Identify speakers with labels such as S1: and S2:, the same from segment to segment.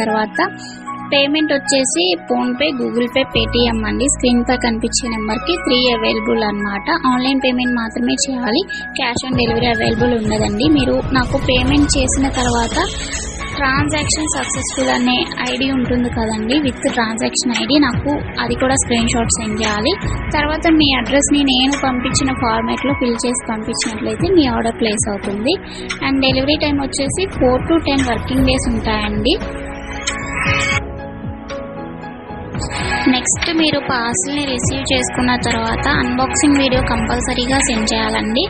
S1: తర్వాత పేమెంట్ వచ్చేసి PhonePe, Google pay, Paytm అండి. స్క్రీన్ పై కనిపించే నెంబర్కి 3 అవైలబుల్ అనమాట. ఆన్లైన్ పేమెంట్ మాత్రమే చేయాలి, క్యాష్ ఆన్ డెలివరీ అవైలబుల్ ఉండదండి. మీరు నాకు పేమెంట్ చేసిన తర్వాత ట్రాన్సాక్షన్ సక్సెస్ఫుల్ అనే ఐడి ఉంటుంది కదండి, విత్ ట్రాన్సాక్షన్ ఐడి, నాకు అది కూడా స్క్రీన్ షాట్ సెండ్ చేయాలి. తర్వాత మీ అడ్రస్ని నేను పంపించిన ఫార్మాట్లో ఫిల్ చేసి పంపించినట్లయితే మీ ఆర్డర్ ప్లేస్ అవుతుంది. అండ్ డెలివరీ టైం వచ్చేసి 4 to 10 వర్కింగ్ డేస్ ఉంటాయండి. నెక్స్ట్ మీరు పార్సల్ని రిసీవ్ చేసుకున్న తర్వాత అన్బాక్సింగ్ వీడియో కంపల్సరీగా సెండ్ చేయాలండి.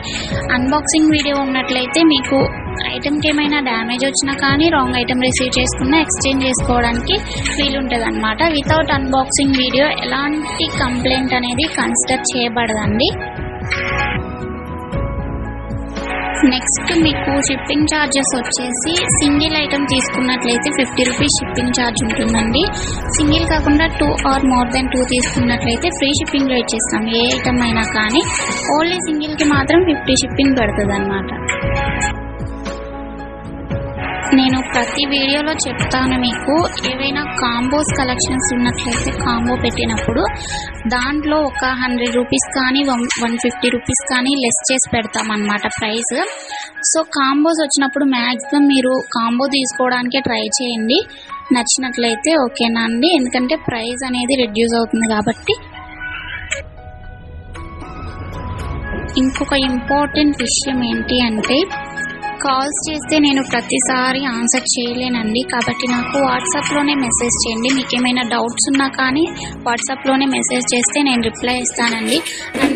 S1: అన్బాక్సింగ్ వీడియో ఉన్నట్లయితే మీకు ఐటెంకి ఏమైనా డ్యామేజ్ వచ్చినా కానీ, రాంగ్ ఐటెం రిసీవ్ చేసుకున్నా ఎక్స్చేంజ్ చేసుకోవడానికి వీలుంటుంది అనమాట. వితౌట్ అన్బాక్సింగ్ వీడియో ఎలాంటి కంప్లైంట్ అనేది కన్సిడర్ చేయబడదండి. నెక్స్ట్ మీకు షిప్పింగ్ ఛార్జెస్ వచ్చేసి సింగిల్ ఐటెం తీసుకున్నట్లయితే 50 రూపీస్ షిప్పింగ్ ఛార్జ్ ఉంటుందండి. సింగిల్ కాకుండా 2 or more than 2 తీసుకున్నట్లయితే ఫ్రీ షిప్పింగ్లో ఇచ్చేస్తాం. ఏ ఐటమ్ అయినా కానీ ఓన్లీ సింగిల్కి మాత్రం 50 షిప్పింగ్ పడుతుంది అన్నమాట. నేను ప్రతి వీడియోలో చెప్తాను, మీకు ఏవైనా కాంబోస్ కలెక్షన్స్ ఉన్నట్లయితే కాంబో పెట్టినప్పుడు దాంట్లో ఒక 100 రూపీస్ కానీ 150 రూపీస్ కానీ లెస్ చేసి పెడతామన్నమాట ప్రైస్. సో కాంబోస్ వచ్చినప్పుడు మ్యాక్సిమం మీరు కాంబో తీసుకోవడానికే ట్రై చేయండి, నచ్చినట్లయితే ఓకేనా అండి, ఎందుకంటే ప్రైస్ అనేది రెడ్యూస్ అవుతుంది కాబట్టి. ఇంకొక ఇంపార్టెంట్ విషయం ఏంటి అంటే, కాల్స్ చేస్తే నేను ప్రతిసారి ఆన్సర్ చేయలేనండి, కాబట్టి నాకు వాట్సాప్లోనే మెసేజ్ చేయండి. మీకు ఏమైనా డౌట్స్ ఉన్నా కానీ వాట్సాప్లోనే మెసేజ్ చేస్తే నేను రిప్లై ఇస్తానండి. అండ్